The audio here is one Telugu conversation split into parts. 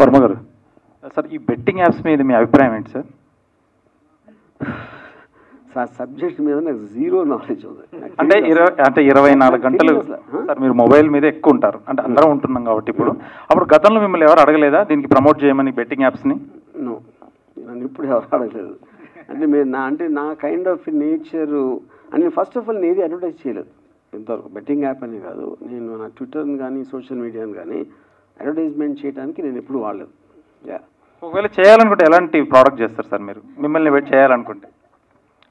వర్మ గారు సార్, ఈ బెట్టింగ్ యాప్స్ మీద మీ అభిప్రాయం ఏంటి సార్? సార్ సబ్జెక్ట్ మీద నాకు జీరో నాలెడ్జ్ ఉంది. అంటే 24 గంటలు సార్ మీరు మొబైల్ మీద ఎక్కువ ఉంటారు, అంటే అందరం ఉంటున్నాం కాబట్టి ఇప్పుడు. అప్పుడు గతంలో మిమ్మల్ని ఎవరు అడగలేదా దీనికి ప్రమోట్ చేయమని బెట్టింగ్ యాప్స్ని? నో, నన్ను ఇప్పుడు ఎవరు అడగలేదు. అంటే మీరు నా కైండ్ ఆఫ్ నేచర్ అంటే ఫస్ట్ ఆఫ్ ఆల్ నేను అడ్వర్టైజ్ చేయలేదు ఇంతవరకు. బెట్టింగ్ యాప్ అని కాదు, నేను నా ట్విట్టర్ని కానీ సోషల్ మీడియాని కానీ అడ్వర్టైజ్మెంట్ చేయడానికి నేను ఎప్పుడు వాడలేదు. ఒకవేళ చేయాలనుకుంటే ఎలాంటి ప్రోడక్ట్ చేస్తారు సార్ మీరు, మిమ్మల్ని వెయిట్ చేయాలనుకుంటే?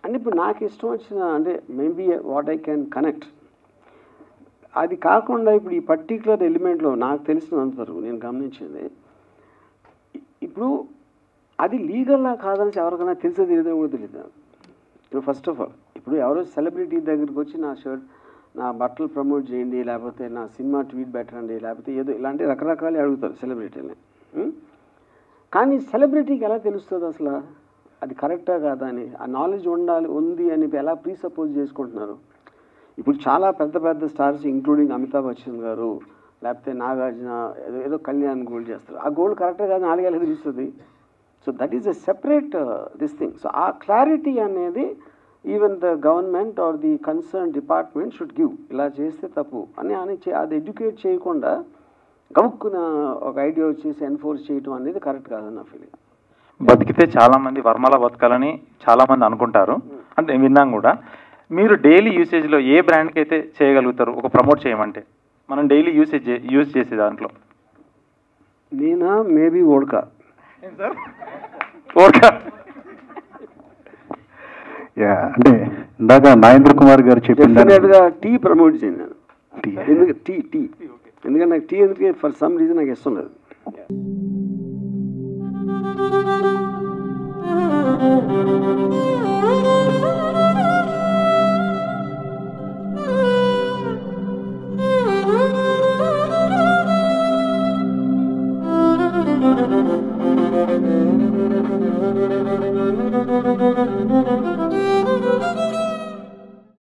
అంటే ఇప్పుడు నాకు ఇష్టం వచ్చిన అంటే maybe what I can connect, అది కాకుండా ఇప్పుడు ఈ పర్టికులర్ ఎలిమెంట్లో నాకు తెలిసినంతవరకు నేను గమనించింది, ఇప్పుడు అది లీగల్లా కాదని ఎవరికైనా తెలిసేది ఏదో కూడా తెలియదు. ఇప్పుడు ఫస్ట్ ఆఫ్ ఆల్ ఇప్పుడు ఎవరో సెలబ్రిటీ దగ్గరికి వచ్చి నా బట్టలు ప్రమోట్ చేయండి, లేకపోతే నా సినిమా ట్వీట్ పెట్టండి, లేకపోతే ఏదో ఇలాంటి రకరకాలు అడుగుతారు సెలబ్రిటీని. కానీ సెలబ్రిటీకి ఎలా తెలుస్తుంది అసలు అది కరెక్టా కాదా అని? ఆ నాలెడ్జ్ ఉంది అని ఎలా ప్రీసపోజ్ చేసుకుంటున్నారు? ఇప్పుడు చాలా పెద్ద స్టార్స్ ఇంక్లూడింగ్ అమితాబ్ బచ్చన్ గారు, లేకపోతే నాగార్జున ఏదో కళ్యాణ్ గోల్డ్ చేస్తారు. ఆ గోల్డ్ కరెక్టే కాదు నాలుగేళ్ళకి తెలుస్తుంది. So that is a separate this thing. So ఆ క్లారిటీ అనేది even the government are the concern department should give. ఇలా చేస్తే తప్పు అని అది ఎడ్యుకేట్ చేయకుండా గవుక్కున ఒక ఐడియా వచ్చేసి ఎన్ఫోర్స్ చేయడం అనేది కరెక్ట్ కాదని నా ఫీలింగ్. బతికితే చాలామంది వర్మలా బతకాలని చాలామంది అనుకుంటారు, అంటే విన్నాం కూడా. మీరు డైలీ యూసేజ్లో ఏ బ్రాండ్కి అయితే చేయగలుగుతారు ఒక ప్రమోట్ చేయమంటే, మనం డైలీ యూజ్ చేసే దాంట్లో? నేనా మేబీ ఓడ్కా. ఓడ్కా అంటే ఇందాక నాగేంద్ర కుమార్ గారు చెప్పినట్టుగా టీ ప్రమోట్ చేయండి నేను. టీ ఎందుకంటే నాకు టీ ఎందుకంటే ఫర్ సమ్ రీజన్ నాకు ఇష్టం లేదు. Thank you.